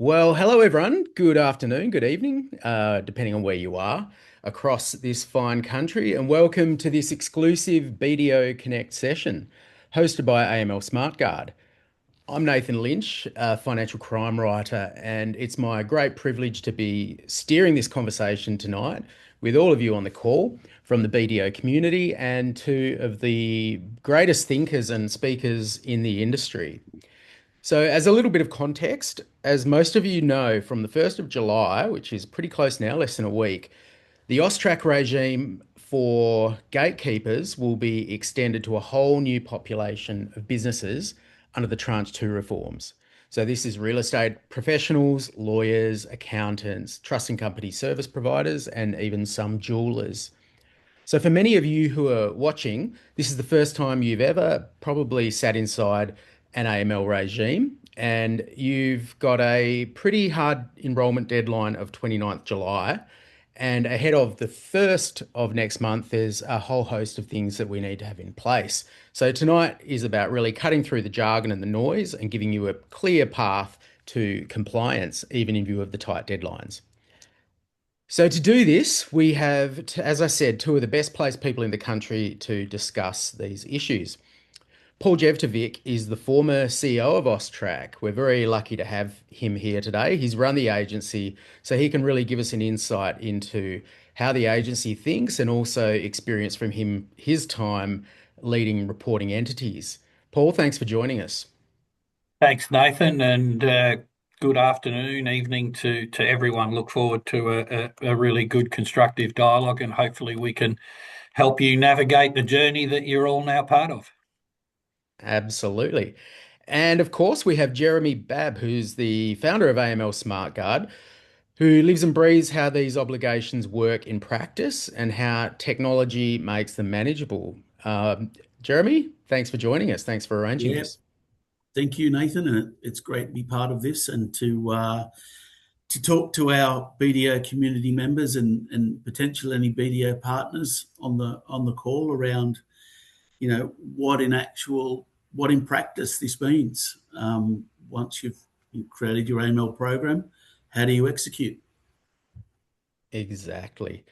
Well, hello everyone. Good afternoon, good evening, depending on where you are across this fine country, and welcome to this exclusive BDO Connect session hosted by AML Smart Guard. I'm Nathan Lynch, a financial crime writer, and it's my great privilege to be steering this conversation tonight with all of you on the call from the BDO community and two of the greatest thinkers and speakers in the industry. So, as a little bit of context, as most of you know, from the 1st of July, which is pretty close now, less than a week, the AUSTRAC regime for gatekeepers will be extended to a whole new population of businesses under the Tranche 2 reforms. So, this is real estate professionals, lawyers, accountants, trust and company service providers, and even some jewelers. So, for many of you who are watching, this is the first time you've ever probably sat inside an AML regime, and you've got a pretty hard enrolment deadline of 29th July. And ahead of the 1st of next month, there's a whole host of things that we need to have in place. So, tonight is about really cutting through the jargon and the noise and giving you a clear path to compliance, even in view of the tight deadlines. So to do this, we have, as I said, two of the best placed people in the country to discuss these issues. Paul Jevtovic is the former CEO of AUSTRAC. We're very lucky to have him here today. He's run the agency, so he can really give us an insight into how the agency thinks and also experience from his time leading reporting entities. Paul, thanks for joining us. Thanks, Nathan, and good afternoon, evening to everyone. Look forward to a really good constructive dialogue, and hopefully we can help you navigate the journey that you're all now part of. Absolutely. And of course, we have Jeremy Babb, who's the founder of AML Smart Guard, who lives and breathes how these obligations work in practice and how technology makes them manageable. Jeremy, thanks for joining us. Thanks for arranging Yeah, this. thank you, Nathan, and it's great to be part of this and to talk to our BDO community members and potential any BDO partners on the call around, what in practice this means. Once you've created your AML program, how do you execute? Exactly.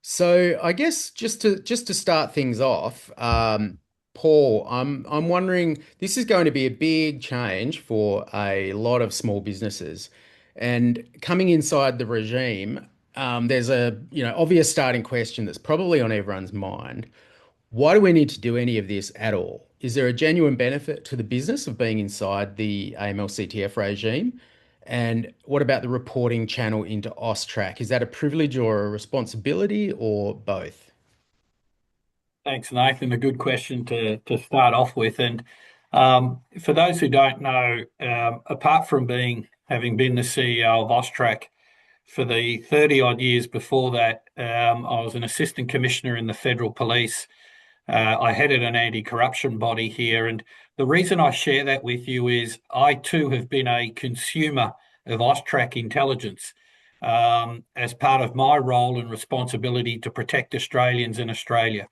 So I guess just to start things off, Paul, I'm wondering, this is going to be a big change for a lot of small businesses, and coming inside the regime, there's a obvious starting question that's probably on everyone's mind. Why do we need to do any of this at all? Is there a genuine benefit to the business of being inside the AML CTF regime? And what about the reporting channel into AUSTRAC? Is that a privilege or a responsibility or both? Thanks, Nathan. A good question to start off with. And for those who don't know, apart from having been the CEO of AUSTRAC for the 30 odd years before that, I was an assistant commissioner in the Federal Police. I headed an anti-corruption body here, and the reason I share that with you is I too have been a consumer of AUSTRAC intelligence as part of my role and responsibility to protect Australians in Australia.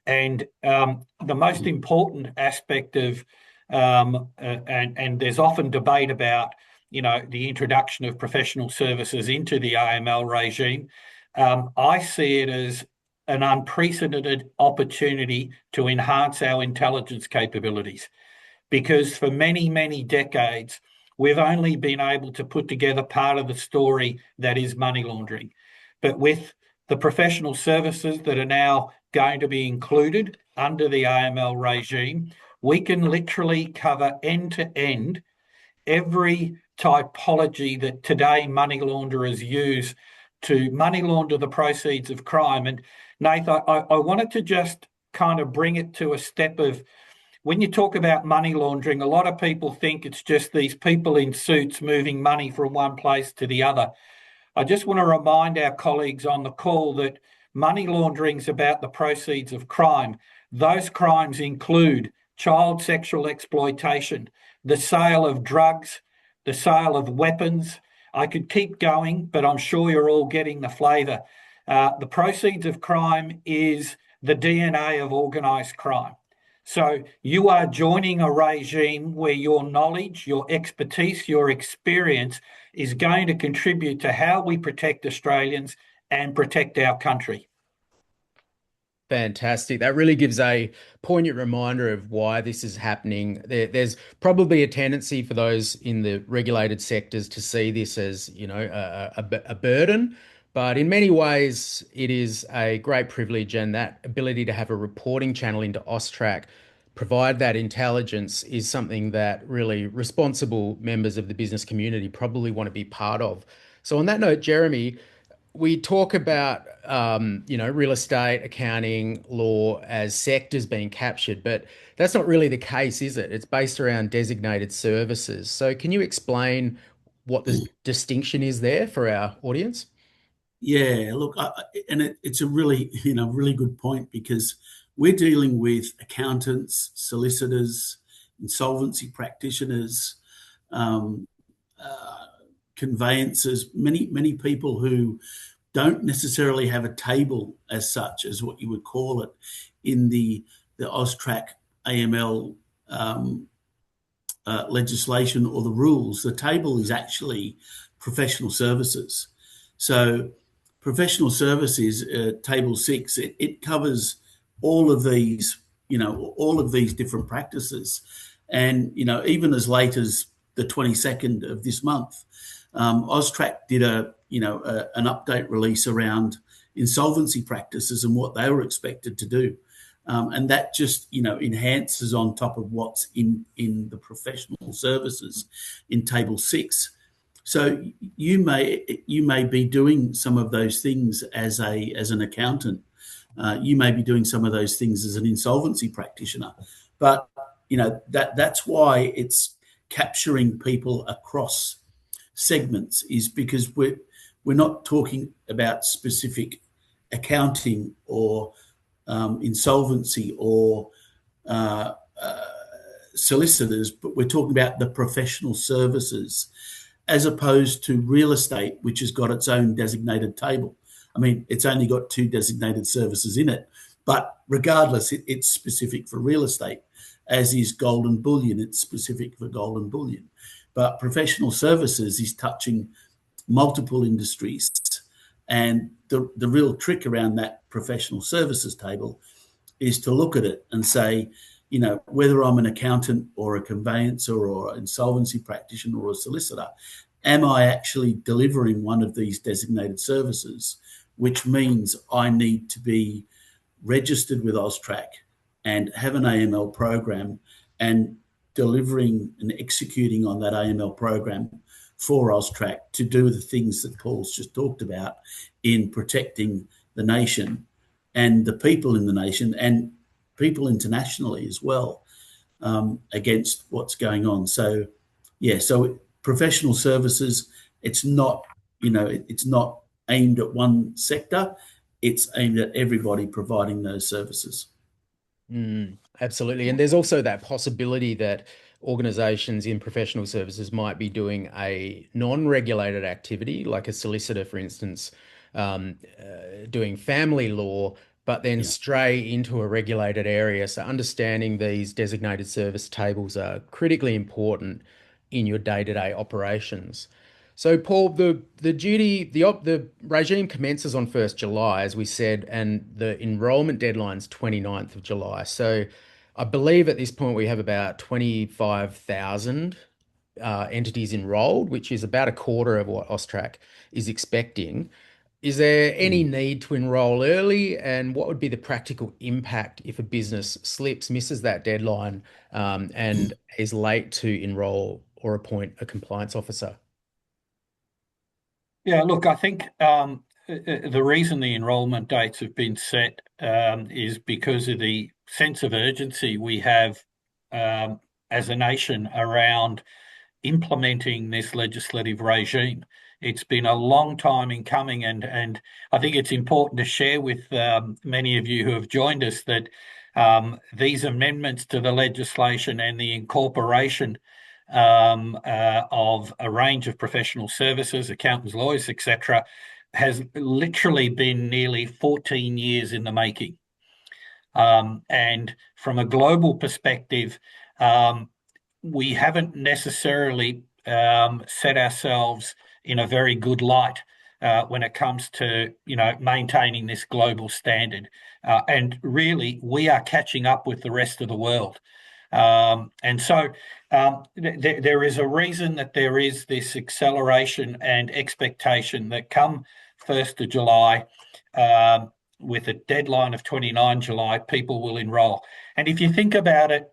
And the most important aspect of and there's often debate about the introduction of professional services into the AML regime. I see it as an unprecedented opportunity to enhance our intelligence capabilities, because for many, many decades, we've only been able to put together part of the story that is money laundering. But with the professional services that are now going to be included under the AML regime, we can literally cover end to end every typology that today money launderers use to money launder the proceeds of crime. And Nathan, I wanted to just kind of bring it to a step of, when you talk about money laundering, a lot of people think it's just these people in suits moving money from one place to the other. I just want to remind our colleagues on the call that money laundering is about the proceeds of crime. Those crimes include child sexual exploitation, the sale of drugs, the sale of weapons. I could keep going, but I'm sure you're all getting the flavour. The proceeds of crime is the DNA of organised crime. So you are joining a regime where your knowledge, your expertise, your experience is going to contribute to how we protect Australians and protect our country. Fantastic. That really gives a poignant reminder of why this is happening. There's probably a tendency for those in the regulated sectors to see this as, a burden, but in many ways, it is a great privilege, and that ability to have a reporting channel into AUSTRAC, provide that intelligence, is something that really responsible members of the business community probably want to be part of. So on that note, Jeremy, we talk about real estate, accounting, law as sectors being captured, but that's not really the case, is it? It's based around designated services. So can you explain what the distinction is there for our audience? Yeah, look, it's a really, really good point, because we're dealing with accountants, solicitors, insolvency practitioners, um, conveyancers, many people who don't necessarily have a table as such, as what you would call it, in the AUSTRAC AML legislation or the rules. The table is actually professional services. So professional services, table 6, it covers all of these, all of these different practices. And, even as late as the 22nd of this month, AUSTRAC did an update release around insolvency practices and what they were expected to do. And that just, enhances on top of what's in the professional services in table 6. So you may be doing some of those things as an accountant. You may be doing some of those things as an insolvency practitioner, but that's why it's capturing people across segments, is because we're not talking about specific accounting or insolvency or solicitors, but we're talking about the professional services, as opposed to real estate, which has got its own designated table. I mean, it's only got 2 designated services in it, but regardless, it's specific for real estate, as is gold and bullion. It's specific for gold and bullion. But professional services is touching multiple industries. And the real trick around that professional services table is to look at it and say, whether I'm an accountant or a conveyancer or an insolvency practitioner or a solicitor, am I actually delivering one of these designated services, which means I need to be registered with AUSTRAC and have an AML program, and delivering and executing on that AML program for AUSTRAC to do the things that Paul's just talked about in protecting the nation and the people in the nation and people internationally as well, against what's going on. So, so professional services, it's not, it's not aimed at one sector. It's aimed at everybody providing those services. Absolutely. And there's also that possibility that organizations in professional services might be doing a non-regulated activity, like a solicitor, for instance, doing family law, but then stray into a regulated area. So understanding these designated service tables are critically important in your day-to-day operations. So, Paul, the regime commences on 1st July, as we said, and the enrolment deadline's 29th of July. So, I believe at this point we have about 25,000 entities enrolled, which is about a quarter of what AUSTRAC is expecting. Is there any need to enroll early, and what would be the practical impact if a business misses that deadline, and is late to enroll or appoint a compliance officer? Yeah, look, I think the reason the enrolment dates have been set is because of the sense of urgency we have as a nation around implementing this legislative regime. It's been a long time in coming, and I think it's important to share with many of you who have joined us that these amendments to the legislation and the incorporation of a range of professional services, accountants, lawyers, etc., has literally been nearly 14 years in the making. And from a global perspective, we haven't necessarily set ourselves in a very good light when it comes to maintaining this global standard. And really, we are catching up with the rest of the world. And so there is a reason that there is this acceleration and expectation that come 1st of July, with a deadline of 29 July, people will enrol. And if you think about it,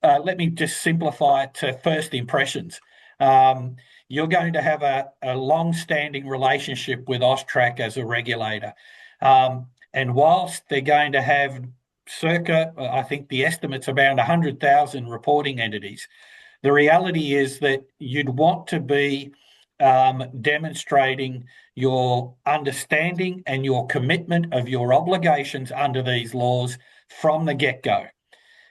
let me just simplify it to first impressions. You're going to have a long-standing relationship with AUSTRAC as a regulator. And whilst they're going to have circa, I think the estimate's around 100,000 reporting entities, the reality is that you'd want to be demonstrating your understanding and your commitment of your obligations under these laws from the get-go.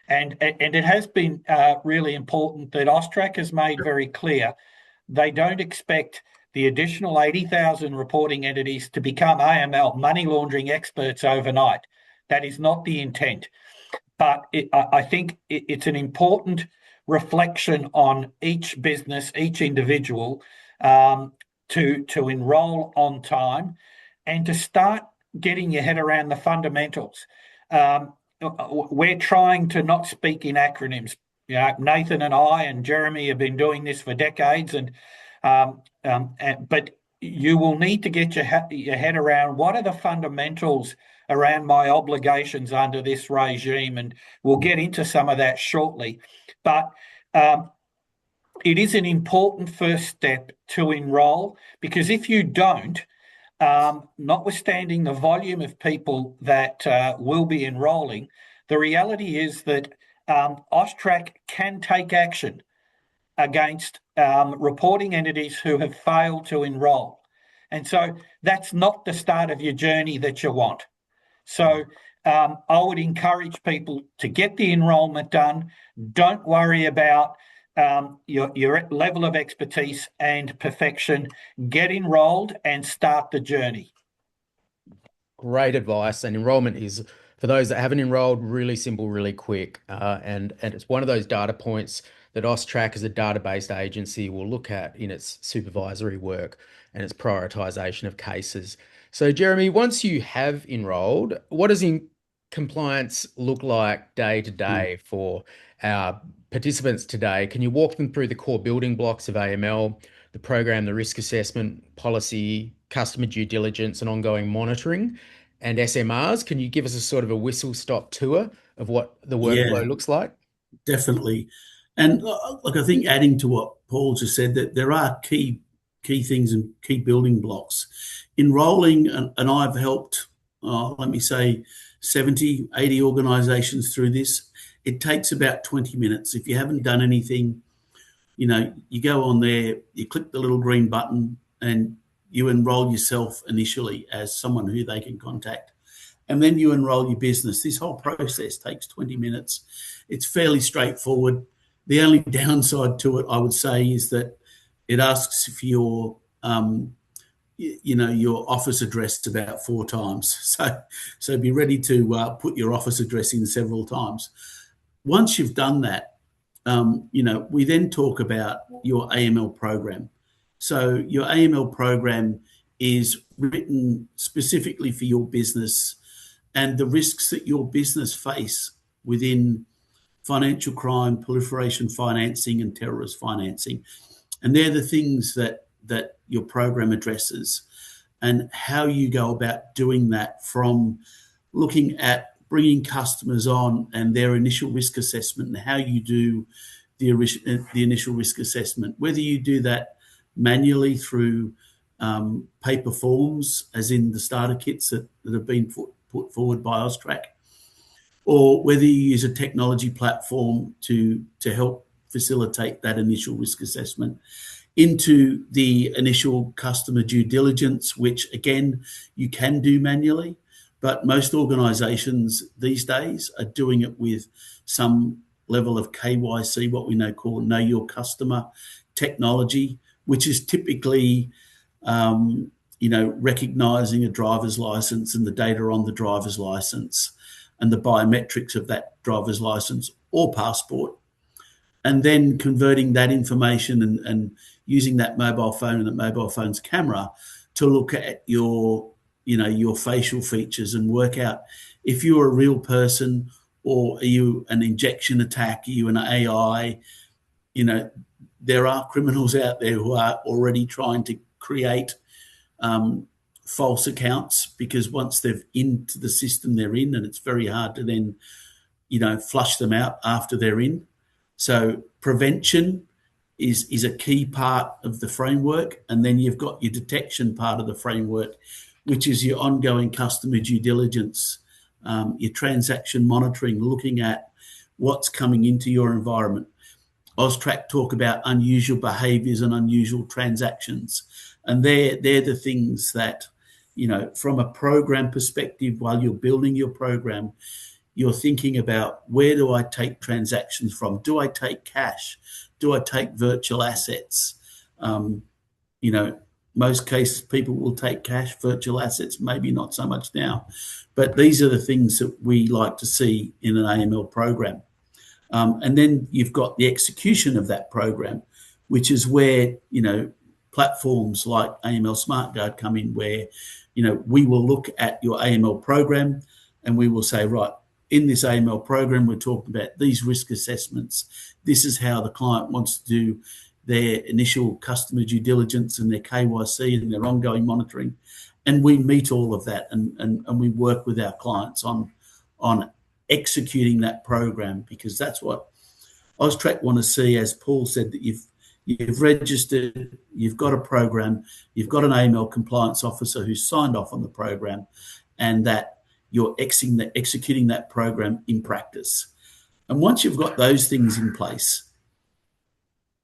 And it has been really important that AUSTRAC has made very clear they don't expect the additional 80,000 reporting entities to become AML money laundering experts overnight. That is not the intent. But I think it's an important reflection on each business, each individual, to enrol on time and to start getting your head around the fundamentals. We're trying to not speak in acronyms. Nathan and I and Jeremy have been doing this for decades, but you will need to get your head around what are the fundamentals around my obligations under this regime, and we'll get into some of that shortly. But it is an important first step to enrol, because if you don't, notwithstanding the volume of people that will be enrolling, the reality is that AUSTRAC can take action against reporting entities who have failed to enrol. And so that's not the start of your journey that you want. So I would encourage people to get the enrolment done. Don't worry about your level of expertise and perfection. Get enrolled and start the journey. Great advice. And enrollment is, for those that haven't enrolled, really simple, really quick. And it's one of those data points that AUSTRAC as a data-based agency will look at in its supervisory work and its prioritisation of cases. So, Jeremy, once you have enrolled, what does compliance look like day to day for our participants today? Can you walk them through the core building blocks of AML, the program, the risk assessment, policy, customer due diligence, and ongoing monitoring, and SMRs? Can you give us a sort of a whistle-stop tour of what the workflow looks like? Definitely. And look, I think adding to what Paul just said, that there are key things and key building blocks. Enrolling, and I've helped, let me say, 70, 80 organisations through this. It takes about 20 minutes. If you haven't done anything, you go on there, you click the little green button, and you enrol yourself initially as someone who they can contact. And then you enrol your business. This whole process takes 20 minutes. It's fairly straightforward. The only downside to it, I would say, is that it asks for your office address about 4 times. So be ready to put your office address in several times. Once you've done that, we then talk about your AML program. So your AML program is written specifically for your business and the risks that your business face within financial crime, proliferation financing, and terrorist financing. And they're the things that your program addresses, and how you go about doing that, from looking at bringing customers on and their initial risk assessment, and how you do the initial risk assessment, whether you do that manually through paper forms, as in the starter kits that have been put forward by AUSTRAC, or whether you use a technology platform to help facilitate that initial risk assessment, into the initial customer due diligence, which again, you can do manually, but most organisations these days are doing it with some level of KYC, what we call Know Your Customer technology, which is typically recognising a driver's licence and the data on the driver's licence, and the biometrics of that driver's license or passport, and then converting that information and using that mobile phone and the mobile phone's camera to look at your facial features and work out if you're a real person or are you an injection attack, are you an AI. There are criminals out there who are already trying to create false accounts, because once they've into the system they're in, and it's very hard to then flush them out after they're in. So prevention is a key part of the framework, and then you've got your detection part of the framework, which is your ongoing customer due diligence, your transaction monitoring, looking at what's coming into your environment. AUSTRAC talk about unusual behaviours and unusual transactions, and they're the things that, from a program perspective, while you're building your program, you're thinking about, where do I take transactions from? Do I take cash? Do I take virtual assets? Most cases people will take cash. Virtual assets, maybe not so much now. But these are the things that we like to see in an AML program. And then you've got the execution of that program, which is where, platforms like AML Smart Guard come in, where, we will look at your AML program and we will say, right, in this AML program, we're talking about these risk assessments. This is how the client wants to do their initial customer due diligence and their KYC and their ongoing monitoring. And we meet all of that, and we work with our clients on executing that program, because that's what AUSTRAC want to see. As Paul said, that you've registered, you've got a program, you've got an AML compliance officer who's signed off on the program, and that you're executing that program in practice. And once you've got those things in place,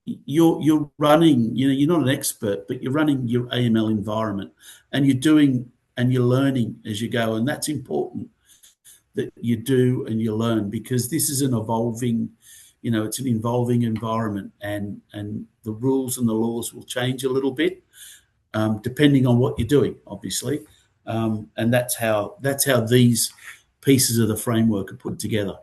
you're running, you're not an expert, but you're running your AML environment, and you're doing and you're learning as you go. And that's important, that you do and you learn, because this is an evolving, it's an evolving environment, and the rules and the laws will change a little bit, depending on what you're doing, obviously. And that's how these pieces of the framework are put together.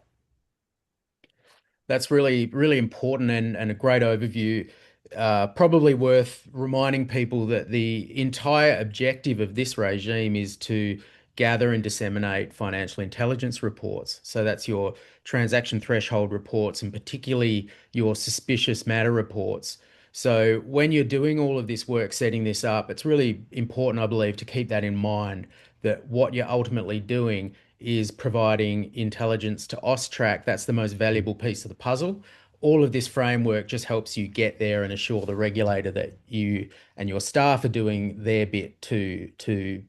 That's really, really important and a great overview. Probably worth reminding people that the entire objective of this regime is to gather and disseminate financial intelligence reports. So that's your transaction threshold reports, and particularly your suspicious matter reports. So when you're doing all of this work setting this up, it's really important, I believe, to keep that in mind, that what you're ultimately doing is providing intelligence to AUSTRAC. That's the most valuable piece of the puzzle. All of this framework just helps you get there and assure the regulator that you and your staff are doing their bit to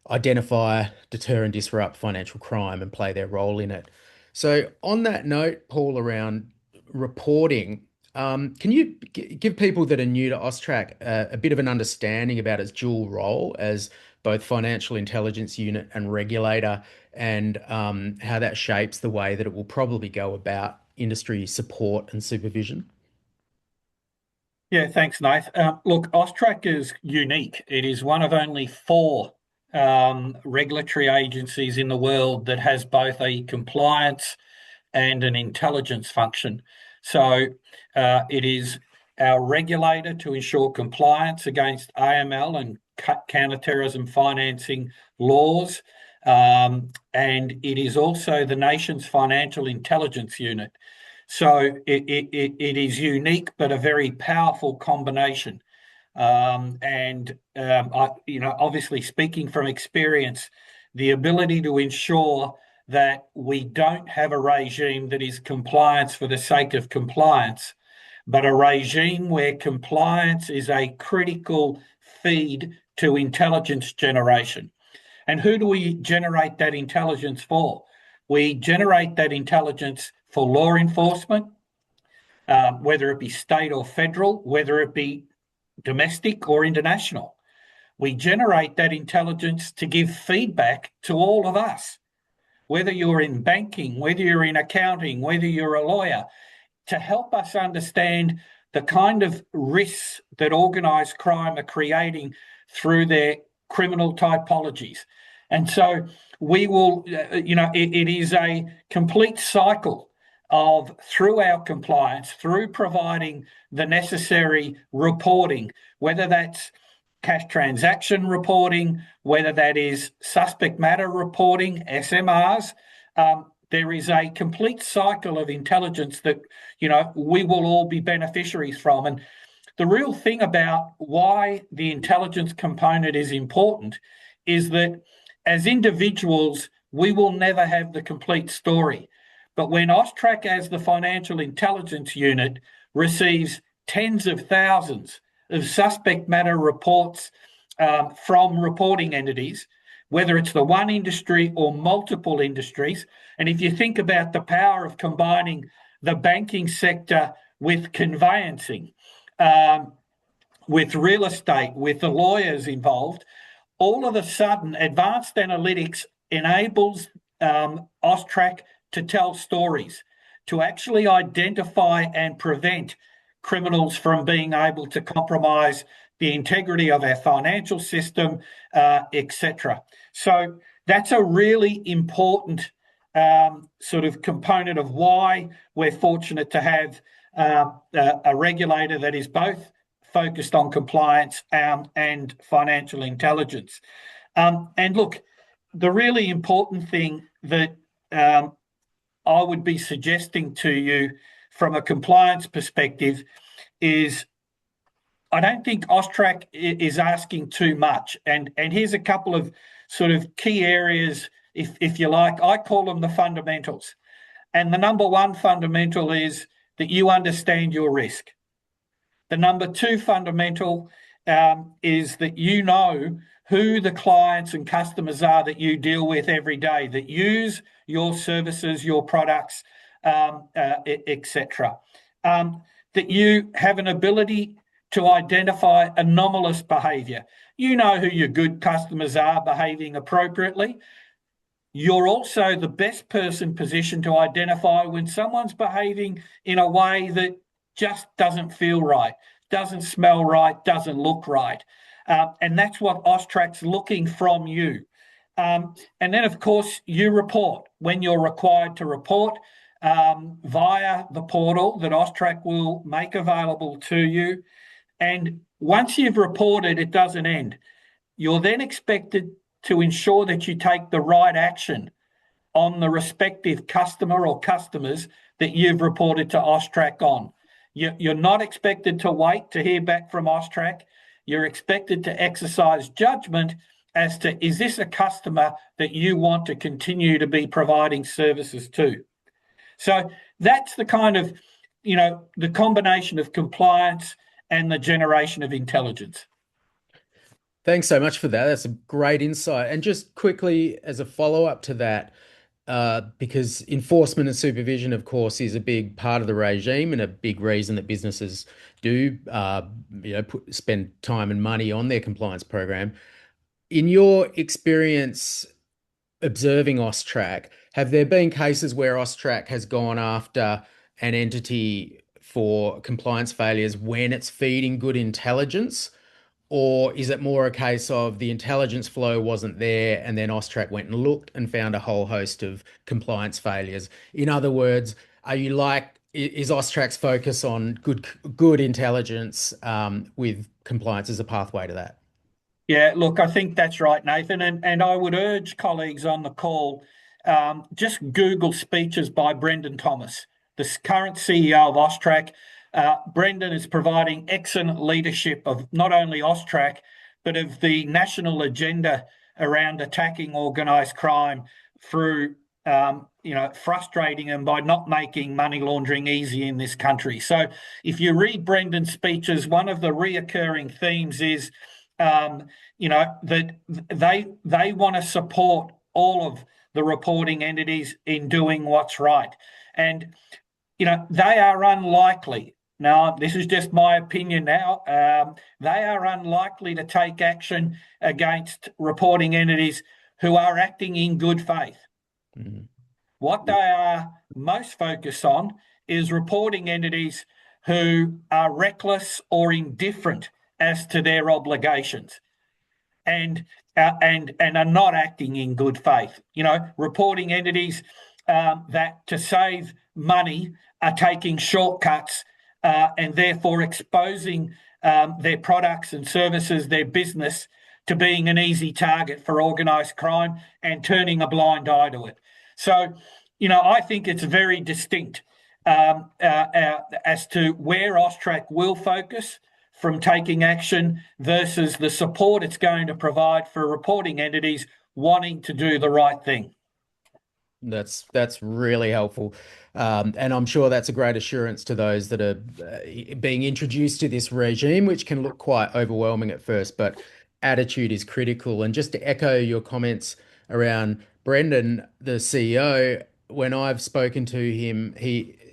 identify, deter, and disrupt financial crime and play their role in it. So on that note, Paul, around reporting, can you give people that are new to AUSTRAC a bit of an understanding about its dual role as both financial intelligence unit and regulator, and how that shapes the way that it will probably go about industry support and supervision? Yeah, thanks, Nath. Look, AUSTRAC is unique. It is one of only 4 regulatory agencies in the world that has both a compliance and an intelligence function. So it is our regulator to ensure compliance against AML and counterterrorism financing laws, and it is also the nation's financial intelligence unit. So it is unique, but a very powerful combination. Obviously, speaking from experience, the ability to ensure that we don't have a regime that is compliance for the sake of compliance, but a regime where compliance is a critical feed to intelligence generation. And who do we generate that intelligence for? We generate that intelligence for law enforcement, whether it be state or federal, whether it be domestic or international. We generate that intelligence to give feedback to all of us, whether you're in banking, whether you're in accounting, whether you're a lawyer, to help us understand the kind of risks that organised crime are creating through their criminal typologies. And so we will, it is a complete cycle of, through our compliance, through providing the necessary reporting, whether that's cash transaction reporting, whether that is suspect matter reporting, SMRs. There is a complete cycle of intelligence that, we will all be beneficiaries from. And the real thing about why the intelligence component is important is that as individuals, we will never have the complete story. But when AUSTRAC, as the financial intelligence unit, receives tens of thousands of suspect matter reports from reporting entities, whether it's the one industry or multiple industries, and if you think about the power of combining the banking sector with conveyancing, with real estate, with the lawyers involved, all of a sudden advanced analytics enables AUSTRAC to tell stories, to actually identify and prevent criminals from being able to compromise the integrity of our financial system, etc. So that's a really important sort of component of why we're fortunate to have a regulator that is both focused on compliance and financial intelligence. And look, the really important thing that I would be suggesting to you from a compliance perspective is, I don't think AUSTRAC is asking too much. And here's a couple of sort of key areas, if you like. I call them the fundamentals. And the number one fundamental is that you understand your risk. The number two fundamental is that you know who the clients and customers are that you deal with every day, that use your services, your products, etc. That you have an ability to identify anomalous behaviour. You know who your good customers are behaving appropriately. You're also the best person positioned to identify when someone's behaving in a way that just doesn't feel right, doesn't smell right, doesn't look right. And that's what AUSTRAC's looking from you. And then, of course, you report when you're required to report via the portal that AUSTRAC will make available to you. And once you've reported, it doesn't end. You're then expected to ensure that you take the right action on the respective customer or customers that you've reported to AUSTRAC on. You're not expected to wait to hear back from AUSTRAC. You're expected to exercise judgment as to, is this a customer that you want to continue to be providing services to? So that's the kind of, the combination of compliance and the generation of intelligence. Thanks so much for that. That's a great insight. And just quickly, as a follow-up to that, because enforcement and supervision, of course, is a big part of the regime and a big reason that businesses do, spend time and money on their compliance program. In your experience observing AUSTRAC, have there been cases where AUSTRAC has gone after an entity for compliance failures when it's feeding good intelligence? Or is it more a case of the intelligence flow wasn't there and then AUSTRAC went and looked and found a whole host of compliance failures? In other words, is AUSTRAC's focus on good intelligence with compliance as a pathway to that? Yeah, look, I think that's right, Nathan. And I would urge colleagues on the call, just Google speeches by Brendan Thomas, the current CEO of AUSTRAC. Brendan is providing excellent leadership of not only AUSTRAC, but of the national agenda around attacking organised crime through, frustrating them by not making money laundering easy in this country. So if you read Brendan's speeches, one of the reoccurring themes is, that they want to support all of the reporting entities in doing what's right. And, they are unlikely. Now, this is just my opinion now. They are unlikely to take action against reporting entities who are acting in good faith. Mm-hmm. What they are most focused on is reporting entities who are reckless or indifferent as to their obligations. And and are not acting in good faith. Reporting entities that to save money are taking shortcuts and therefore exposing their products and services, their business, to being an easy target for organised crime and turning a blind eye to it. So, I think it's very distinct as to where AUSTRAC will focus from taking action versus the support it's going to provide for reporting entities wanting to do the right thing. That's really helpful. And I'm sure that's a great assurance to those that are being introduced to this regime, which can look quite overwhelming at first, but attitude is critical. And just to echo your comments around Brendan, the CEO, when I've spoken to him,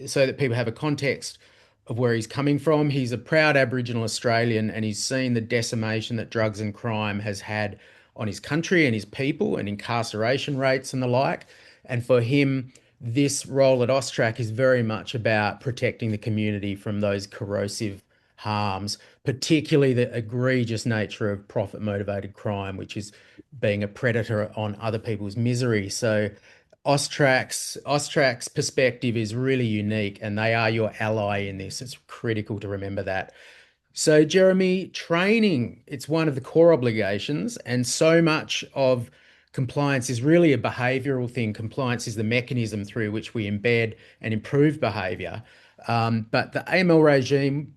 so that people have a context of where he's coming from, he's a proud Aboriginal Australian, and he's seen the decimation that drugs and crime has had on his country and his people and incarceration rates and the like. And for him, this role at AUSTRAC is very much about protecting the community from those corrosive harms, particularly the egregious nature of profit-motivated crime, which is being a predator on other people's misery. So AUSTRAC's perspective is really unique, and they are your ally in this. It's critical to remember that. So, Jeremy, training, it's one of the core obligations, and so much of compliance is really a behavioural thing. Compliance is the mechanism through which we embed and improve behaviour. But the AML regime,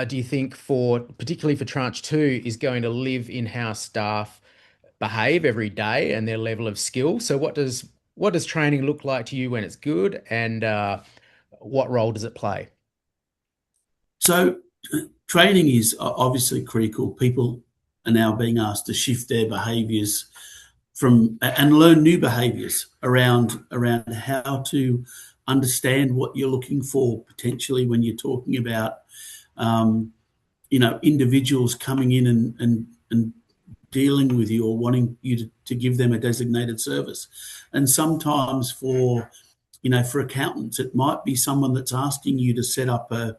do you think, particularly for Tranche 2, is going to live in-house staff behave every day and their level of skill? So what does training look like to you when it's good, and what role does it play? So training is obviously critical. People are now being asked to shift their behaviours and learn new behaviours around how to understand what you're looking for potentially when you're talking about individuals coming in and dealing with you or wanting you to give them a designated service. And sometimes for accountants, it might be someone that's asking you to set up a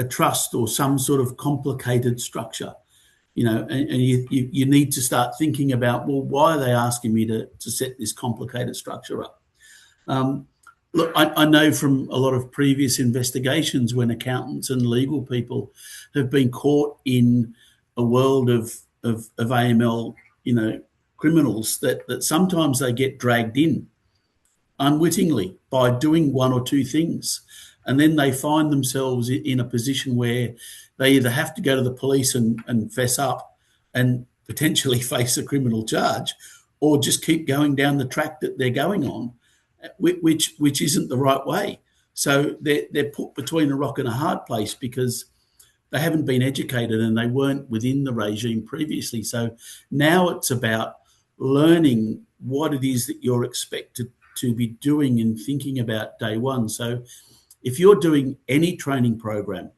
trust or some sort of complicated structure, and you need to start thinking about, well, why are they asking me to set this complicated structure up? Look, I know from a lot of previous investigations when accountants and legal people have been caught in a world of AML, criminals, that sometimes they get dragged in unwittingly by doing one or two things. And then they find themselves in a position where they either have to go to the police and fess up and potentially face a criminal charge, or just keep going down the track that they're going on, which isn't the right way. So they're put between a rock and a hard place because they haven't been educated and they weren't within the regime previously. So now it's about learning what it is that you're expected to be doing and thinking about day one. So if you're doing any training program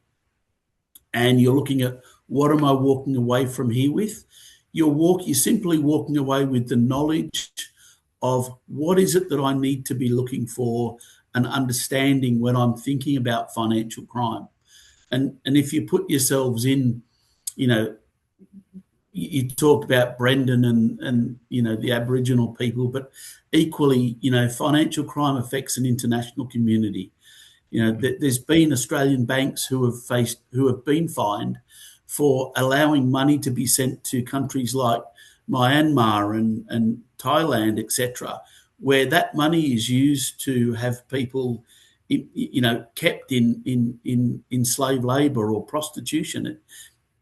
and you're looking at what am I walking away from here with, you're simply walking away with the knowledge of what is it that I need to be looking for and understanding when I'm thinking about financial crime. And if you put yourselves in, you talked about Brendan and the Aboriginal people, but equally, financial crime affects an international community. There's been Australian banks who have been fined for allowing money to be sent to countries like Myanmar and Thailand, etc., where that money is used to have people, kept in slave labour or prostitution,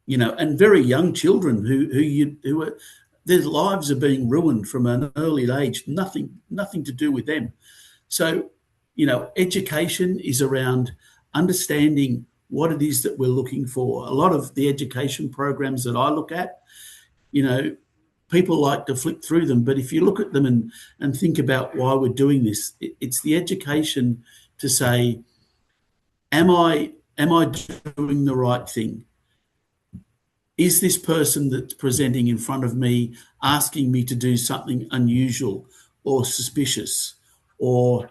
and very young children who are, their lives are being ruined from an early age. Nothing to do with them. So, education is around understanding what it is that we're looking for. A lot of the education programs that I look at, people like to flick through them, but if you look at them and think about why we're doing this, it's the education to say, am I doing the right thing? Is this person that's presenting in front of me asking me to do something unusual or suspicious? Or,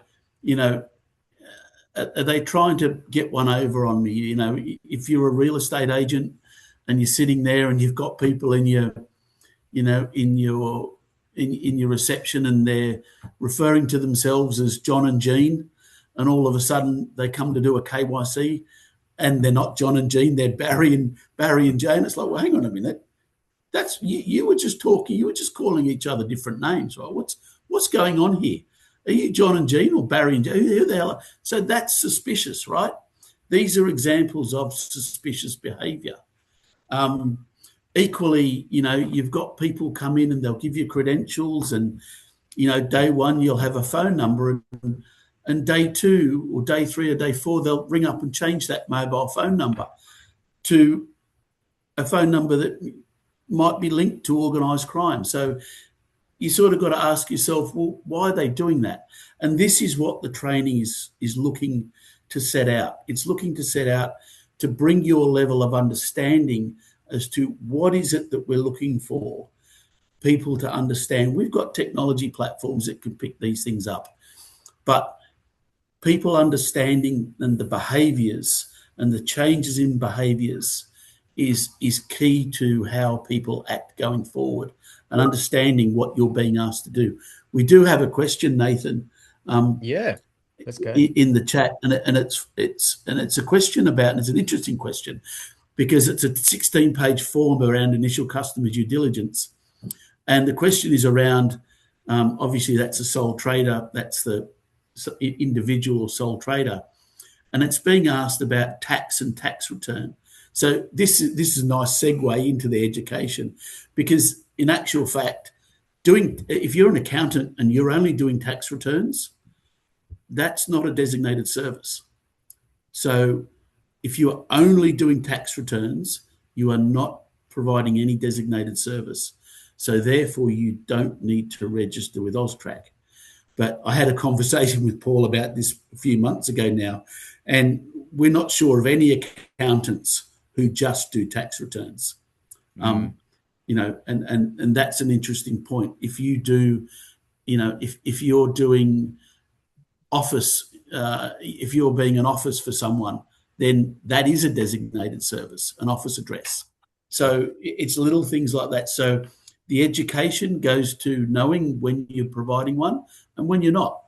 are they trying to get one over on me? If you're a real estate agent and you're sitting there and you've got people in your, in your reception, and they're referring to themselves as John and Jean, and all of a sudden they come to do a KYC and they're not John and Jean, they're Barry and Jane. It's like, well, hang on a minute. That's you were just talking, you were just calling each other different names, right? What's going on here? Are you John and Jean or Barry and Jane? Who the hell are? So that's suspicious, right? These are examples of suspicious behaviour. Equally, you've got people come in and they'll give you credentials, and day one you'll have a phone number, and day two or day three or day four they'll ring up and change that mobile phone number to a phone number that might be linked to organised crime. So you sort of got to ask yourself, well, why are they doing that? And this is what the training is looking to set out. It's looking to set out to bring your level of understanding as to what is it that we're looking for people to understand. We've got technology platforms that can pick these things up, but people understanding and the behaviours and the changes in behaviours is key to how people act going forward, and understanding what you're being asked to do. We do have a question, Nathan. Yeah, let's go. In the chat, and it's a question about, and it's an interesting question because it's a 16-page form around initial customer due diligence, and the question is around, obviously that's a sole trader, that's the individual or sole trader, and it's being asked about tax and tax return. So this is a nice segue into the education, because in actual fact, if you're an accountant and you're only doing tax returns, that's not a designated service. So if you are only doing tax returns, you are not providing any designated service. So therefore, you don't need to register with AUSTRAC. But I had a conversation with Paul about this a few months ago now, and we're not sure of any accountants who just do tax returns. And that's an interesting point. If you do, if you're doing office, if you're being an office for someone, then that is a designated service, an office address. So it's little things like that. So the education goes to knowing when you're providing one and when you're not.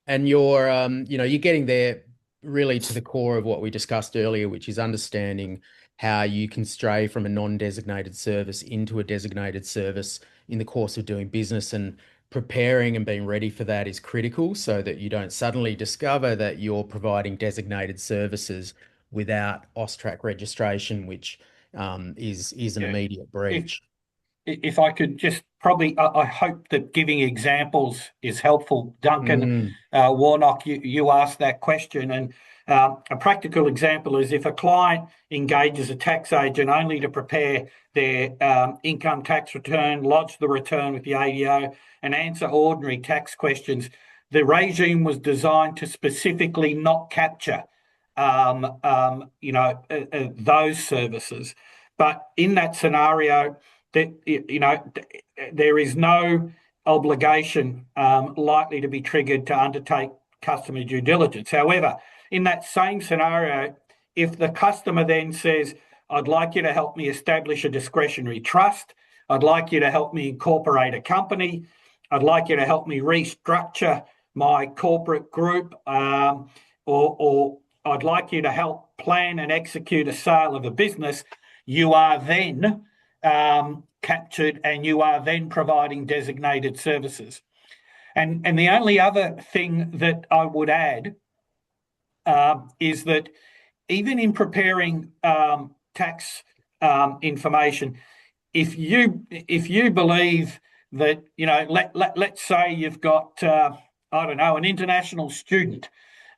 And you're getting there really to the core of what we discussed earlier, which is understanding how you can stray from a non-designated service into a designated service in the course of doing business, and preparing and being ready for that is critical, so that you don't suddenly discover that you're providing designated services without AUSTRAC registration, which is an immediate breach. If I could just I hope that giving examples is helpful. Duncan Warnock, you asked that question, and a practical example is if a client engages a tax agent only to prepare their income tax return, lodge the return with the ADO, and answer ordinary tax questions. The regime was designed to specifically not capture those services. But in that scenario, there is no obligation likely to be triggered to undertake customer due diligence. However, in that same scenario, if the customer then says, I'd like you to help me establish a discretionary trust, I'd like you to help me incorporate a company, I'd like you to help me restructure my corporate group, or I'd like you to help plan and execute a sale of a business, you are then captured, and you are then providing designated services. And the only other thing that I would add is that even in preparing tax information, if you believe that, let's say you've got an international student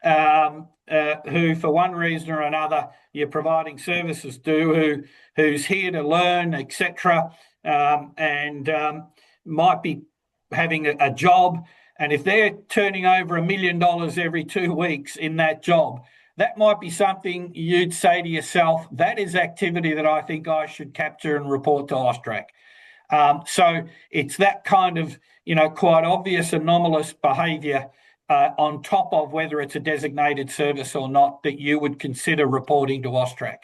who, for one reason or another, you're providing services to, who's here to learn, etc., and might be having a job, and if they're turning over $1 million every 2 weeks in that job, that might be something you'd say to yourself, that is activity that I think I should capture and report to AUSTRAC. So it's that kind of, quite obvious anomalous behaviour on top of whether it's a designated service or not that you would consider reporting to AUSTRAC.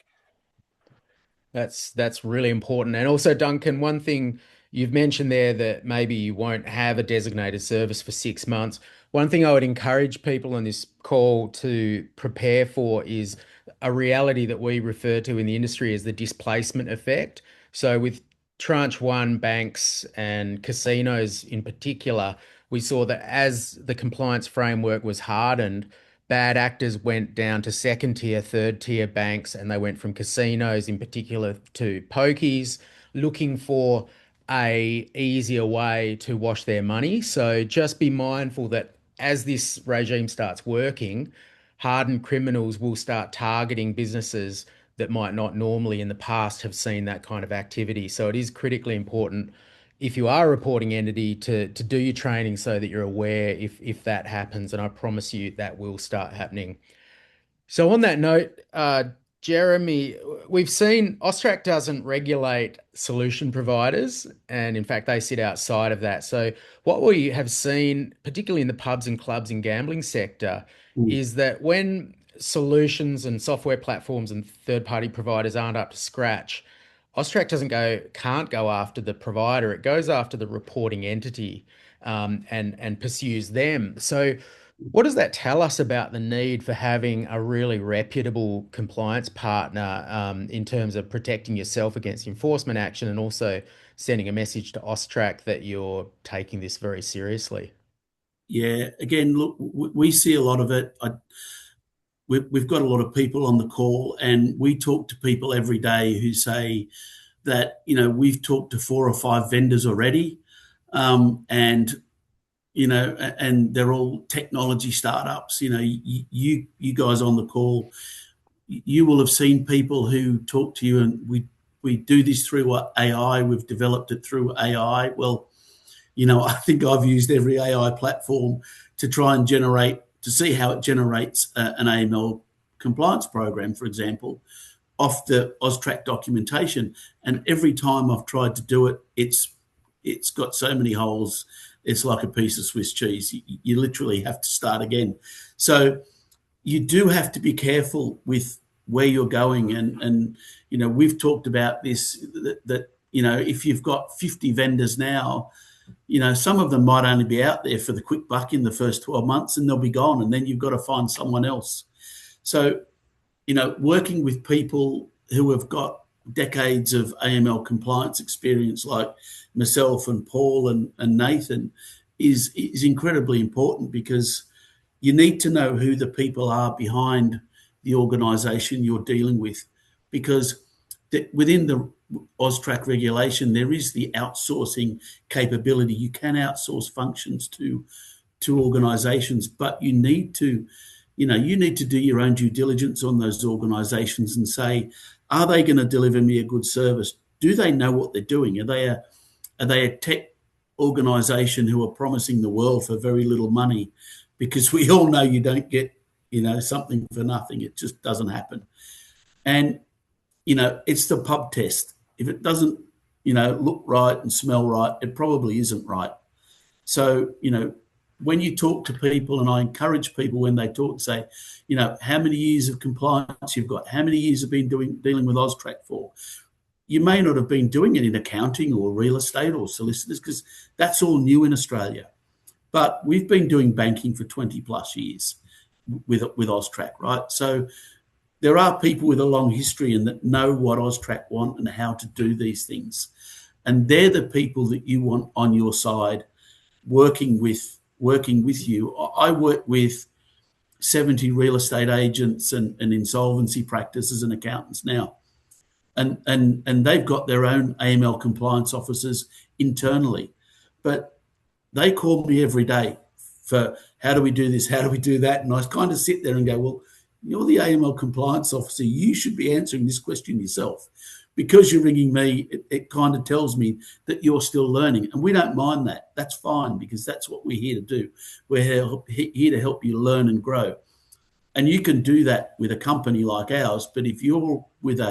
That's really important. And also, Duncan, one thing you've mentioned there that maybe you won't have a designated service for 6 months. One thing I would encourage people on this call to prepare for is a reality that we refer to in the industry as the displacement effect. So with Tranche 1 banks and casinos in particular, we saw that as the compliance framework was hardened, bad actors went down to second tier, third tier banks, and they went from casinos in particular to pokies, looking for a easier way to wash their money. So just be mindful that as this regime starts working, hardened criminals will start targeting businesses that might not normally in the past have seen that kind of activity. So it is critically important if you are a reporting entity to do your training so that you're aware if that happens, and I promise you that will start happening. So on that note, Jeremy, we've seen AUSTRAC doesn't regulate solution providers, and in fact, they sit outside of that. So what we have seen, particularly in the pubs and clubs and gambling sector, Mm. is that when solutions and software platforms and third-party providers aren't up to scratch, AUSTRAC can't go after the provider. It goes after the reporting entity, and pursues them. So what does that tell us about the need for having a really reputable compliance partner, in terms of protecting yourself against enforcement action and also sending a message to AUSTRAC that you're taking this very seriously? Yeah, again, look, we see a lot of it. We've got a lot of people on the call, and we talk to people every day who say that, we've talked to 4 or 5 vendors already, and and they're all technology startups. You guys on the call, you will have seen people who talk to you, and we do this through AI. We've developed it through AI. Well, I think I've used every AI platform to try and to see how it generates an AML compliance program, for example, off the AUSTRAC documentation. And every time I've tried to do it, it's got so many holes. It's like a piece of Swiss cheese. You literally have to start again. So you do have to be careful with where you're going. And we've talked about this, that if you've got 50 vendors now, some of them might only be out there for the quick buck in the first 12 months, and they'll be gone, and then you've got to find someone else. So, working with people who have got decades of AML compliance experience, like myself and Paul and Nathan, is incredibly important, because you need to know who the people are behind the organisation you're dealing with, because within the AUSTRAC regulation, there is the outsourcing capability. You can outsource functions to organisations, but you need to do your own due diligence on those organisations and say, are they going to deliver me a good service? Do they know what they're doing? Are they a tech organisation who are promising the world for very little money? Because we all know you don't get something for nothing. It just doesn't happen. And it's the pub test. If it doesn't look right and smell right, it probably isn't right. So when you talk to people, and I encourage people when they talk, say, how many years of compliance you've got, how many years have been dealing with AUSTRAC for. You may not have been doing it in accounting or real estate or solicitors, because that's all new in Australia. But we've been doing banking for 20 plus years with AUSTRAC, right? So there are people with a long history and that know what AUSTRAC want and how to do these things. And they're the people that you want on your side working with you. I work with 70 real estate agents and insolvency practices and accountants now. And they've got their own AML compliance officers internally. But they call me every day for, how do we do this? How do we do that? And I kind of sit there and go, well, you're the AML compliance officer. You should be answering this question yourself. Because you're ringing me, it kind of tells me that you're still learning. And we don't mind that. That's fine, because that's what we're here to do. We're here to help you learn and grow. And you can do that with a company like ours. But if you're with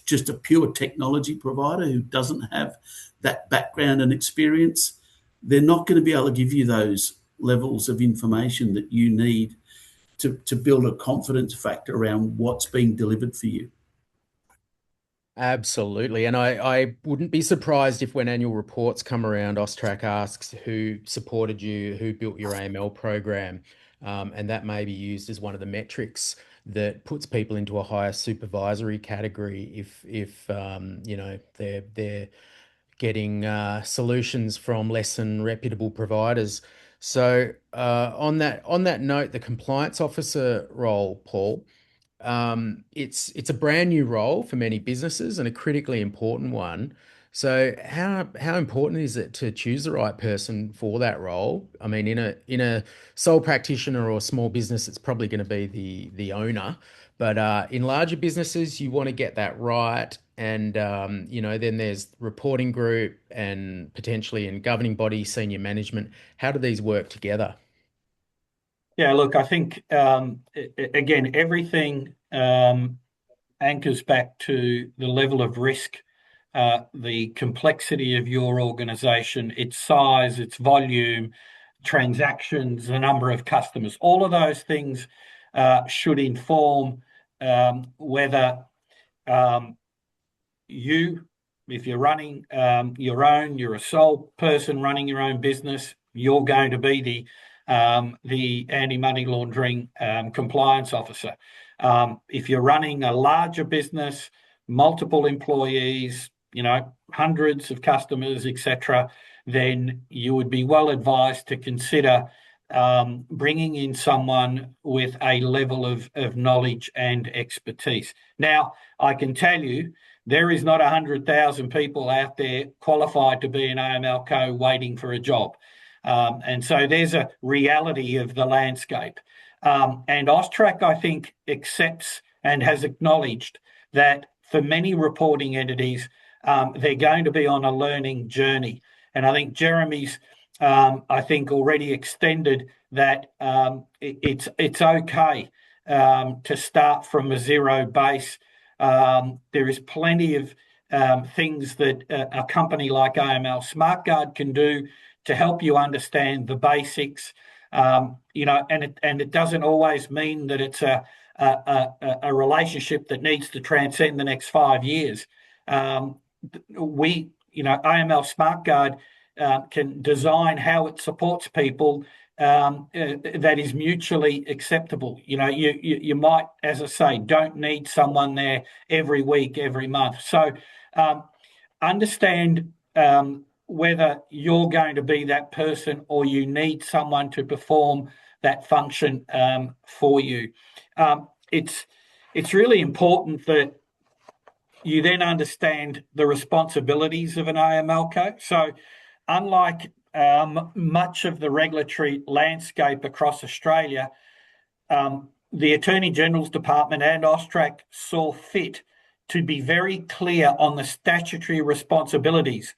just a pure technology provider who doesn't have that background and experience, they're not going to be able to give you those levels of information that you need to build a confidence factor around what's being delivered for you. Absolutely. And I wouldn't be surprised if when annual reports come around, AUSTRAC asks who supported you, who built your AML program. And that may be used as one of the metrics that puts people into a higher supervisory category if you know they're getting solutions from less than reputable providers. So on that note, the compliance officer role, Paul. It's a brand new role for many businesses and a critically important one. So how important is it to choose the right person for that role? I mean, in a sole practitioner or small business, it's probably going to be the owner, but in larger businesses, you want to get that right. And you know, then there's reporting group and potentially in governing body, senior management. How do these work together? Yeah, look, I think again, everything anchors back to the level of risk, the complexity of your organization, its size, its volume, transactions, the number of customers. All of those things should inform whether um, you, if you're running you're a sole person running your own business, you're going to be the anti-money laundering compliance officer. If you're running a larger business, multiple employees, you know, hundreds of customers, etc., then you would be well advised to consider bringing in someone with a level of knowledge and expertise. Now, I can tell you there is not 100,000 people out there qualified to be an AML co waiting for a job. And so there's a reality of the landscape. And AUSTRAC, I think, accepts and has acknowledged that for many reporting entities, they're going to be on a learning journey. And I think Jeremy's, I think, already extended that it's okay to start from a zero base. There is plenty of things that a company like AML Smart Guard can do to help you understand the basics. You know, and it doesn't always mean that it's a relationship that needs to transcend the next 5 years. AML Smart Guard can design how it supports people that is mutually acceptable. You know, you might, as I say, don't need someone there every week, every month. So understand whether you're going to be that person or you need someone to perform that function for you. It's really important that you then understand the responsibilities of an AML co. So unlike much of the regulatory landscape across Australia, the Attorney General's Department and AUSTRAC saw fit to be very clear on the statutory responsibilities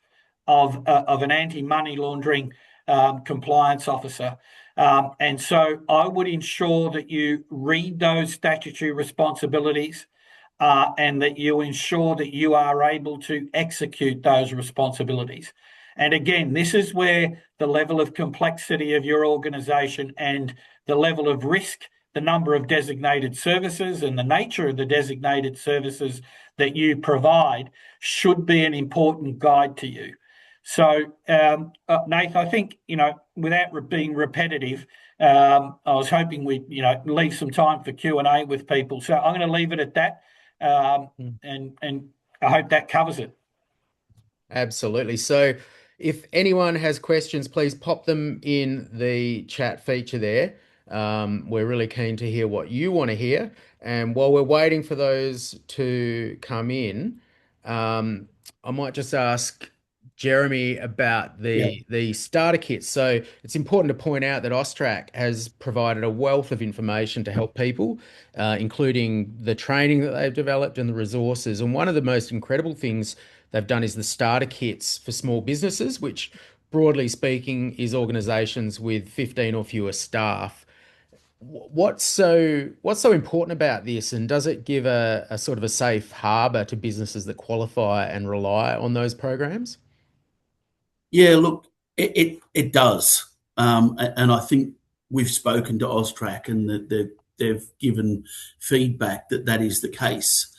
of an anti-money laundering compliance officer. And so I would ensure that you read those statutory responsibilities and that you ensure that you are able to execute those responsibilities. And again, this is where the level of complexity of your organisation and the level of risk, the number of designated services and the nature of the designated services that you provide should be an important guide to you. So, Nath, I think, you know, without being repetitive, I was hoping we'd, you know, leave some time for Q&A with people. So I'm going to leave it at that, and I hope that covers it. Absolutely. So if anyone has questions, please pop them in the chat feature there. We're really keen to hear what you want to hear. And while we're waiting for those to come in, I might just ask Jeremy about the starter kits. So it's important to point out that AUSTRAC has provided a wealth of information to help people, including the training that they've developed and the resources. And one of the most incredible things they've done is the starter kits for small businesses, which broadly speaking is organizations with 15 or fewer staff. What's so important about this, and does it give a sort of a safe harbor to businesses that qualify and rely on those programs? Yeah, look, it does, and I think we've spoken to AUSTRAC and that they've given feedback that is the case.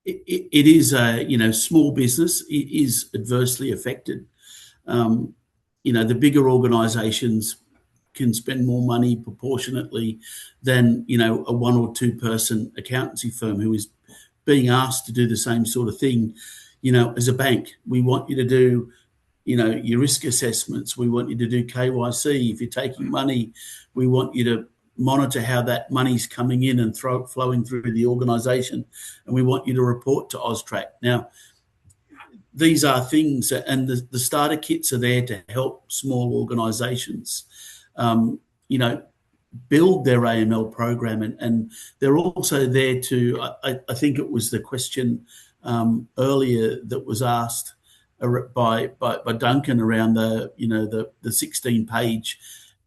it is a small business. It is adversely affected. The bigger organisations can spend more money proportionately than a one or two person accountancy firm who is being asked to do the same sort of thing. As a bank, we want you to do your risk assessments. We want you to do KYC. If you're taking money, we want you to monitor how that money's coming in and flowing through the organisation, and we want you to report to AUSTRAC. Now, these are things, and the starter kits are there to help small organisations, build their AML program, and they're also there to. I think it was the question earlier that was asked by Duncan around the 16-page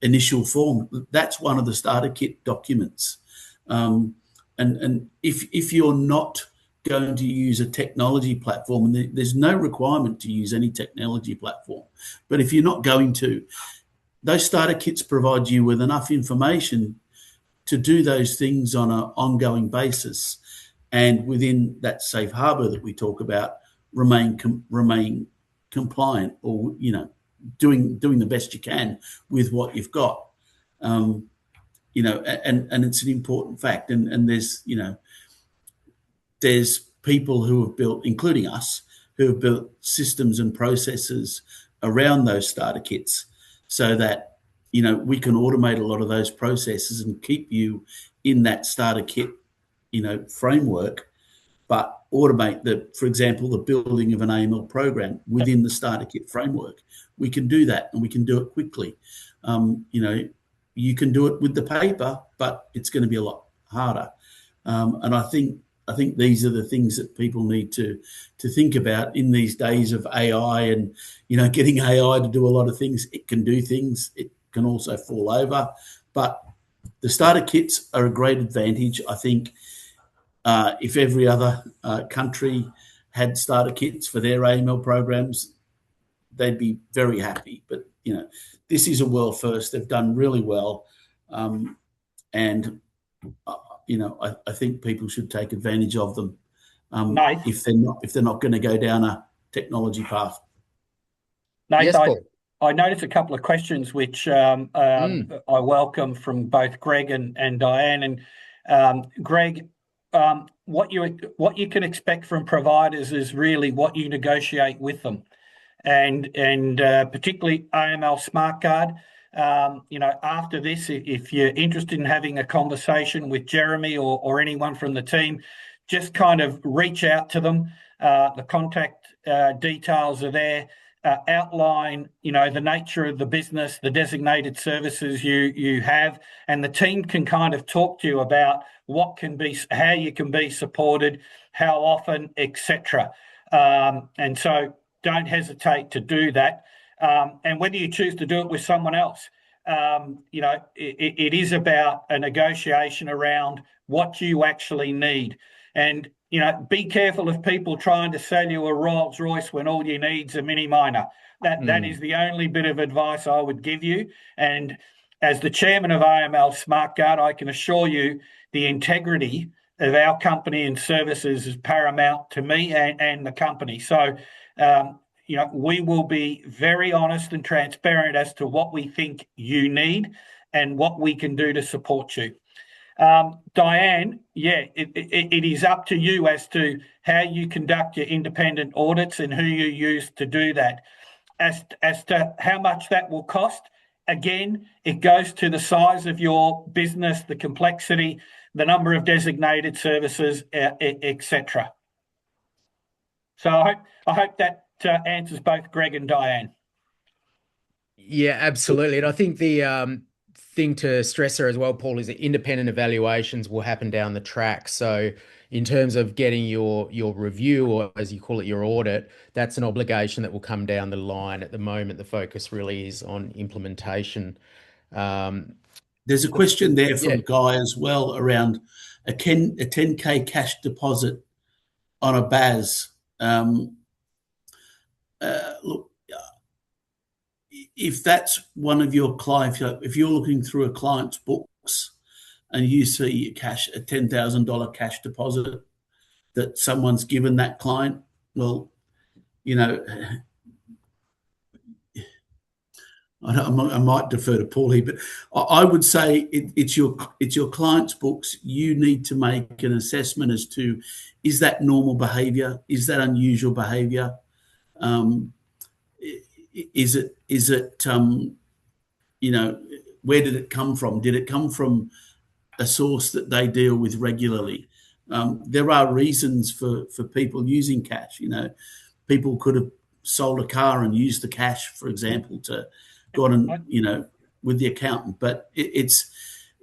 initial form. That's one of the starter kit documents, and if you're not going to use a technology platform, and there's no requirement to use any technology platform, but if you're not going to, those starter kits provide you with enough information to do those things on an ongoing basis, and within that safe harbour that we talk about, remain compliant, or doing the best you can with what you've got. And it's an important fact. And there's people who have built, including us, who have built systems and processes around those starter kits so that, we can automate a lot of those processes and keep you in that starter kit, framework, but automate for example, the building of an AML program within the starter kit framework. We can do that, and we can do it quickly. You can do it with the paper, but it's going to be a lot harder. And I think these are the things that people need to think about in these days of AI, and getting AI to do a lot of things. It can do things. It can also fall over, but the starter kits are a great advantage. I think if every other country had starter kits for their AML programs, they'd be very happy. But this is a world first. They've done really well, and I think people should take advantage of them if they're not going to go down a technology path. Nathan, yes, I noticed a couple of questions which I welcome from both Greg and Diane. And Greg, what you can expect from providers is really what you negotiate with them, and particularly AML Smart Guard. After this, if you're interested in having a conversation with Jeremy or anyone from the team, just kind of reach out to them. The contact details are there. Outline, the nature of the business, the designated services you have, and the team can kind of talk to you about how you can be supported, how often, etc. And so don't hesitate to do that. And whether you choose to do it with someone else, it is about a negotiation around what you actually need. And be careful of people trying to sell you a Rolls Royce when all you need's a Mini Miner. That is the only bit of advice I would give you. And as the chairman of AML Smart Guard, I can assure you the integrity of our company and services is paramount to me and the company. So, we will be very honest and transparent as to what we think you need and what we can do to support you. Diane, it is up to you as to how you conduct your independent audits and who you use to do that. As to how much that will cost, again, it goes to the size of your business, the complexity, the number of designated services, etc. So I hope that answers both Greg and Diane. Yeah, absolutely. And I think the thing to stress there as well, Paul, is that independent evaluations will happen down the track. So in terms of getting your review, or as you call it, your audit, that's an obligation that will come down the line. At the moment, the focus really is on implementation. There's a question there from Guy as well around a 10K cash deposit on a BAS. Look, if that's one of your clients, if you're looking through a client's books and you see a $10,000 cash deposit, that someone's given that client. Well, you know, I might defer to Paul here, but I would say it's your client's books. You need to make an assessment as to, is that normal behaviour? Is that unusual behaviour? Is it where did it come from? Did it come from a source that they deal with regularly? There are reasons for people using cash. People could have sold a car and used the cash, for example, to go on and, with the accountant. But it's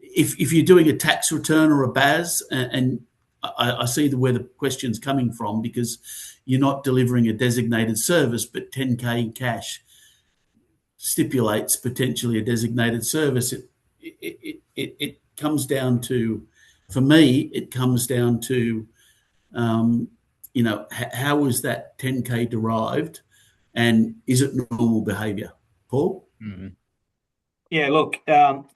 if you're doing a tax return or a BAS, and I see where the question's coming from, because you're not delivering a designated service, but 10K cash stipulates potentially a designated service. It comes down to, for me, it comes down to, how is that 10K derived, and is it normal behaviour? Paul? Mm-hmm. Yeah, look,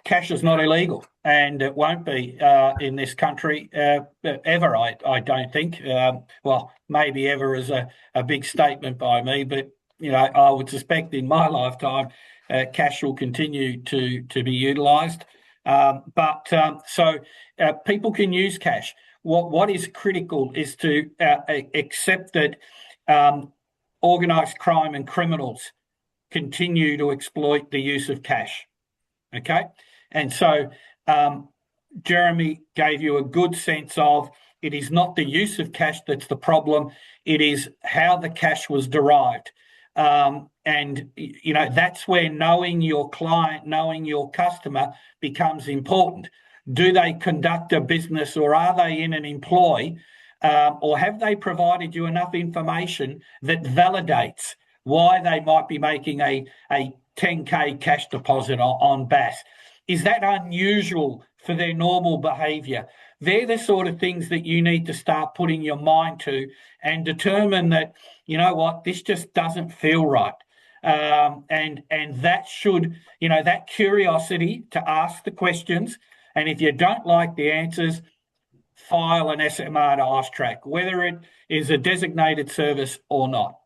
cash is not illegal, and it won't be in this country ever, I don't think. Well, maybe ever is a big statement by me, but I would suspect in my lifetime, cash will continue to be utilised. So people can use cash. What is critical is to accept that organised crime and criminals continue to exploit the use of cash. Okay, and so Jeremy gave you a good sense of, it is not the use of cash that's the problem, it is how the cash was derived. And that's where knowing your client, knowing your customer becomes important. Do they conduct a business, or are they in an employ, or have they provided you enough information that validates why they might be making a 10K cash deposit on BAS? Is that unusual for their normal behaviour? They're the sort of things that you need to start putting your mind to and determine that, this just doesn't feel right. And that should, that curiosity to ask the questions. And if you don't like the answers, file an SMR to AUSTRAC, whether it is a designated service or not.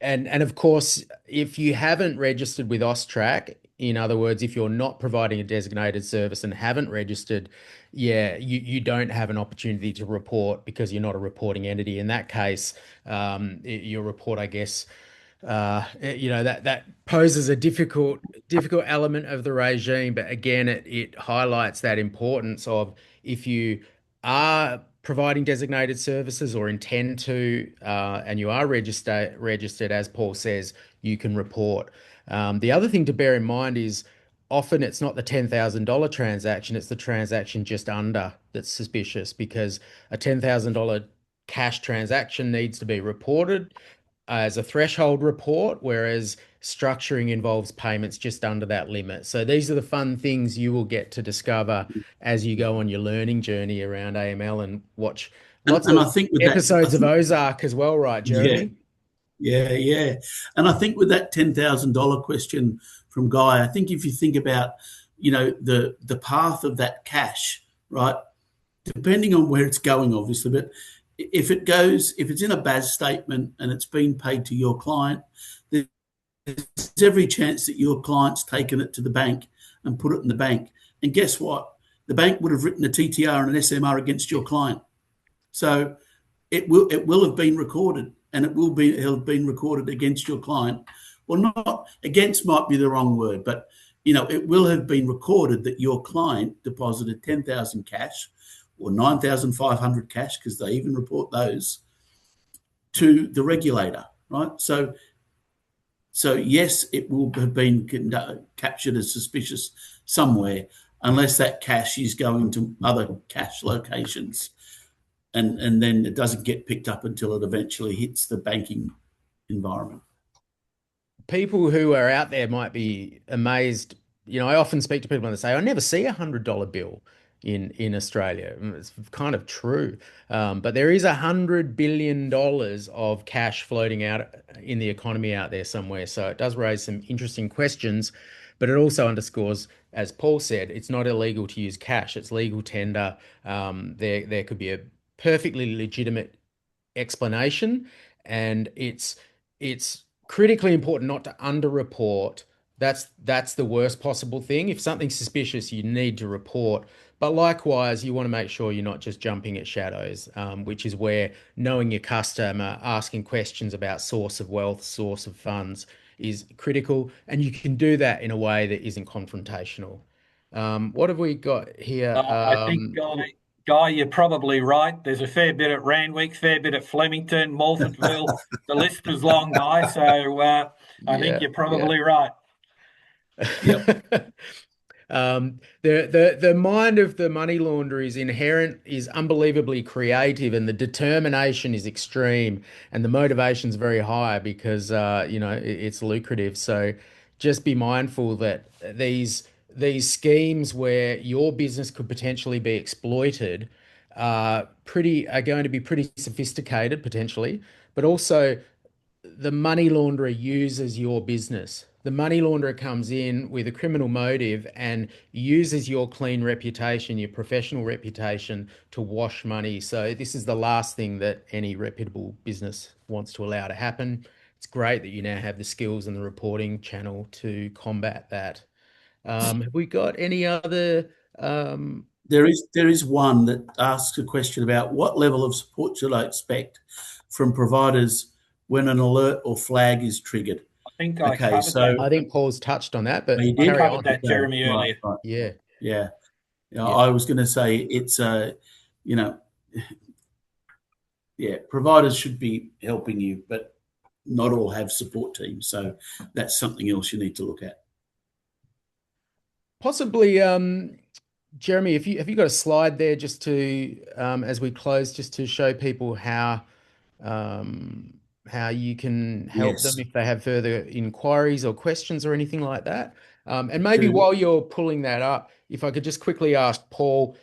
And of course, if you haven't registered with AUSTRAC, in other words, if you're not providing a designated service and haven't registered, you don't have an opportunity to report because you're not a reporting entity. In that case, your report, I guess, that poses a difficult element of the regime. But again, it highlights that importance of, if you are providing designated services or intend to, and you are registered, as Paul says, you can report. The other thing to bear in mind is, often it's not the $10,000 transaction, it's the transaction just under that's suspicious, because a $10,000 cash transaction needs to be reported as a threshold report, whereas structuring involves payments just under that limit. So these are the fun things you will get to discover as you go on your learning journey around AML, and watch lots of episodes of Ozark as well, right, Jeremy? Yeah. And I think with that $10,000 question from Guy, I think if you think about, the path of that cash, right, depending on where it's going, obviously, but if it's in a BAS statement and it's been paid to your client, there's every chance that your client's taken it to the bank and put it in the bank. And guess what? The bank would have written a TTR and an SMR against your client. So it will have been recorded, and it'll have been recorded against your client. Well, not against might be the wrong word, but it will have been recorded that your client deposited 10,000 cash or 9,500 cash, because they even report those, to the regulator, right? So yes, it will have been captured as suspicious somewhere, unless that cash is going to other cash locations. And then it doesn't get picked up until it eventually hits the banking environment. People who are out there might be amazed. I often speak to people and they say, I never see $100 bill in Australia. It's kind of true. But there is $100 billion of cash floating out in the economy out there somewhere. So it does raise some interesting questions, but it also underscores, as Paul said, it's not illegal to use cash. It's legal tender. There could be a perfectly legitimate explanation, and it's critically important not to underreport. That's the worst possible thing. If something's suspicious, you need to report. But likewise, you want to make sure you're not just jumping at shadows, which is where knowing your customer, asking questions about source of wealth, source of funds is critical. And you can do that in a way that isn't confrontational. What have we got here? I think, Guy, you're probably right. There's a fair bit at Randwick, fair bit at Flemington, Morphettville. The list is long, Guy. So I think Yeah, you're probably right. Yep. The mind of the money launderer is unbelievably creative, and the determination is extreme, and the motivation's very high because it's lucrative. So just be mindful that these schemes where your business could potentially be exploited are going to be pretty sophisticated potentially, but also the money launderer uses your business. The money launderer comes in with a criminal motive and uses your clean reputation, your professional reputation to wash money. So this is the last thing that any reputable business wants to allow to happen. It's great that you now have the skills and the reporting channel to combat that. Have we got any other? There is one that asks a question about what level of support should I expect from providers when an alert or flag is triggered. I think I Okay, covered so that. I think Paul's touched on that, you but did? I carry covered on. that, Okay, Jeremy, right, earlier. right. Yeah, Yeah. yeah. I was going to say it's providers should be helping you, but not all have support teams. So that's something else you need to look at. Possibly, Jeremy, if you have you got a slide there just to as we close, just to show people um, how you can help them Yes. if they have further inquiries or questions or anything like that. And maybe To while you're pulling that up, if I could just quickly ask Paul,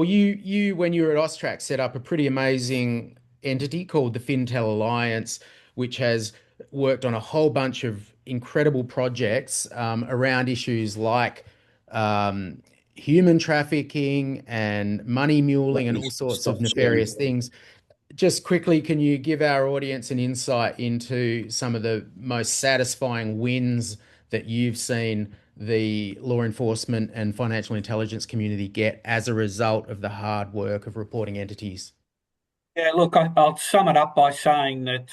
you when you were at AUSTRAC set up a pretty amazing entity called the Fintel Alliance, which has worked on a whole bunch of incredible projects around issues like um, human trafficking and money muling let and me all sorts stop of sharing. nefarious things. Just quickly, can you give our audience an insight into some of the most satisfying wins that you've seen the law enforcement and financial intelligence community get as a result of the hard work of reporting entities? Yeah, look, I'll sum it up by saying that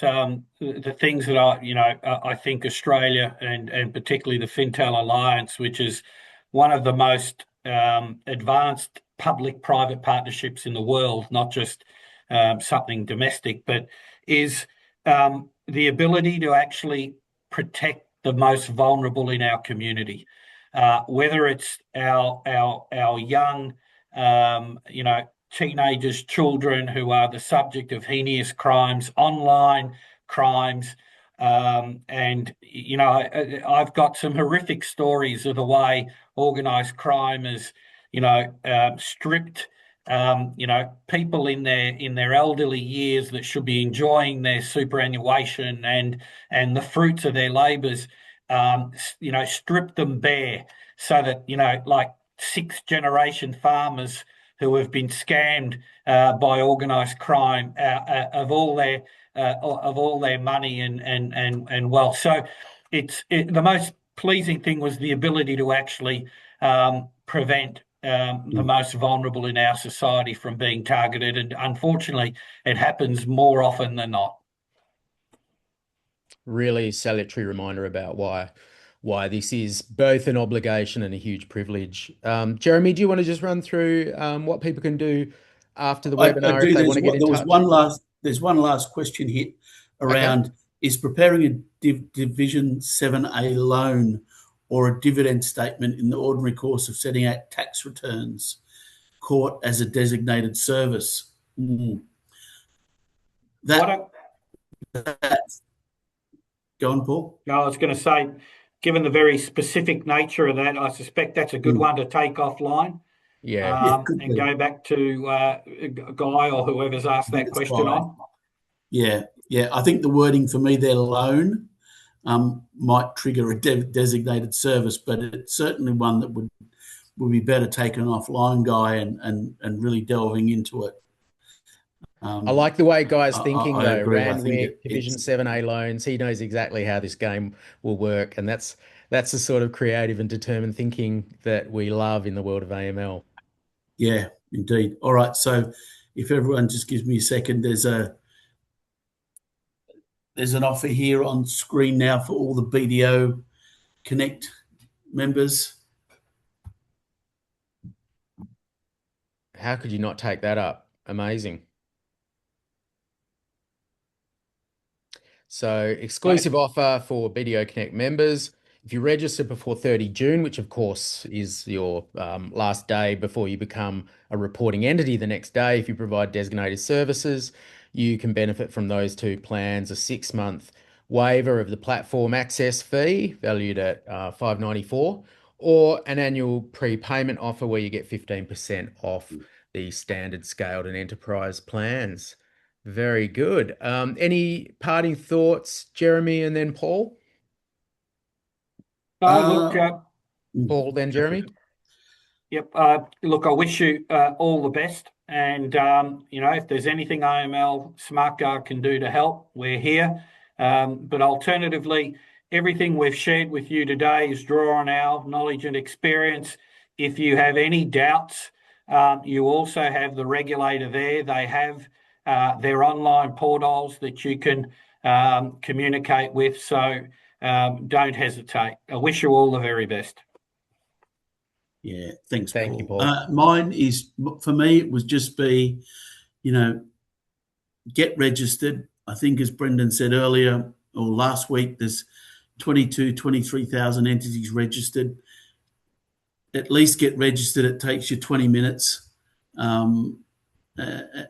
the things that I think Australia and particularly the Fintel Alliance, which is one of the most advanced public-private partnerships in the world, not just something domestic, but is the ability to actually protect the most vulnerable in our community, whether it's our young, teenagers, children who are the subject of heinous crimes, online crimes. I've got some horrific stories of the way organised crime has, stripped, people in their elderly years that should be enjoying their superannuation and the fruits of their labours, stripped them bare so that, like sixth generation farmers who have been scammed by organised crime of all their money and wealth. So the most pleasing thing was the ability to actually prevent the most vulnerable in our society from being targeted, and unfortunately, it happens more often than not. Really salutary reminder about why this is both an obligation and a huge privilege. Jeremy, do you want to just run through what people can do after the I webinar if do. they want to get in touch? There's one last question here Okay. around is preparing a Division 7A loan or a dividend statement in the ordinary course of setting out tax returns caught as a designated service. That go on, Paul. No, I was going to say, given the very specific nature of that, I suspect that's a good one to take offline. Yeah. Yeah, could And be. go back to Guy or whoever's asked that question fine. on. Yeah. I think the wording for me, their loan, might trigger a designated service, but it's certainly one that would be better taken offline, Guy, and really delving into it. I like the way Guy's thinking I though. agree. I think Randwick, Division it's 7A loans. He knows exactly how this game will work, and that's the sort of creative and determined thinking that we love in the world of AML. yeah, indeed. All right, so if everyone just gives me a second, there's an offer here on screen now for all the BDO Connect members. How could you not take that up? Amazing. So Great. exclusive offer for BDO Connect members. If you register before 30 June, which of course is your last day before you become a reporting entity the next day, if you provide designated services, you can benefit from those two plans: a 6-month waiver of the platform access fee valued at $5.94, or an annual prepayment offer where you get 15% off the standard scaled and enterprise plans. Very good. Any parting thoughts, Jeremy, and then Paul? Look, Uh, Paul, then Go for it. Jeremy? yep. Look, I wish you all the best. And, if there's anything AML Smart Guard can do to help, we're here. But alternatively, everything we've shared with you today is draw on our knowledge and experience. If you have any doubts, you also have the regulator there. They have their online portals that you can communicate with. So don't hesitate. I wish you all the very best. Yeah, thanks, Thank you, Paul. Paul. Mine is, for me, it was just be, you know, get registered. I think, as Brendan said earlier or last week, there's 23,000 entities registered. At least get registered. It takes you 20 minutes, and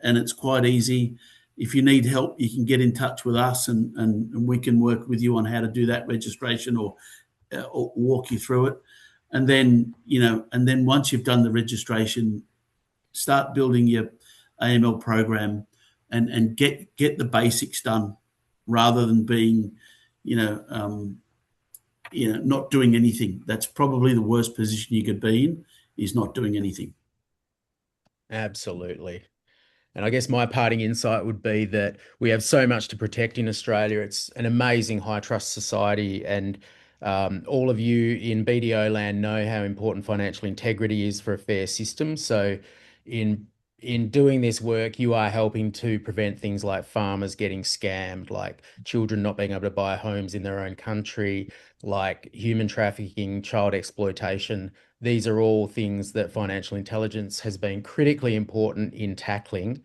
it's quite easy. If you need help, you can get in touch with us, and we can work with you on how to do that registration, or walk you through it. And then once you've done the registration, start building your AML program, and get the basics done, rather than being, not doing anything. That's probably the worst position you could be in, is not doing anything. Absolutely. And I guess my parting insight would be that we have so much to protect in Australia. It's an amazing high trust society, and all of you in BDO land know how important financial integrity is for a fair system. So, in in doing this work, you are helping to prevent things like farmers getting scammed, like children not being able to buy homes in their own country, like human trafficking, child exploitation. These are all things that financial intelligence has been critically important in tackling.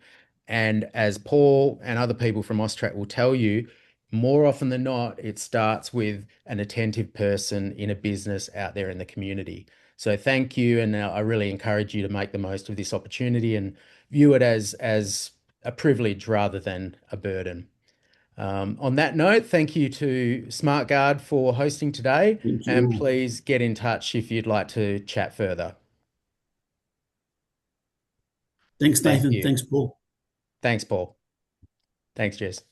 And as Paul and other people from AUSTRAC will tell you, more often than not, it starts with an attentive person in a business out there in the community. So thank you, and I really encourage you to make the most of this opportunity and view it as a privilege rather than a burden. On that note, thank you to SmartGuard for hosting today, Thank and you. please get in touch if you'd like to chat further. Thanks, Thank Nathan. you. Thanks, Paul. Thanks, Paul. Thanks, Jess.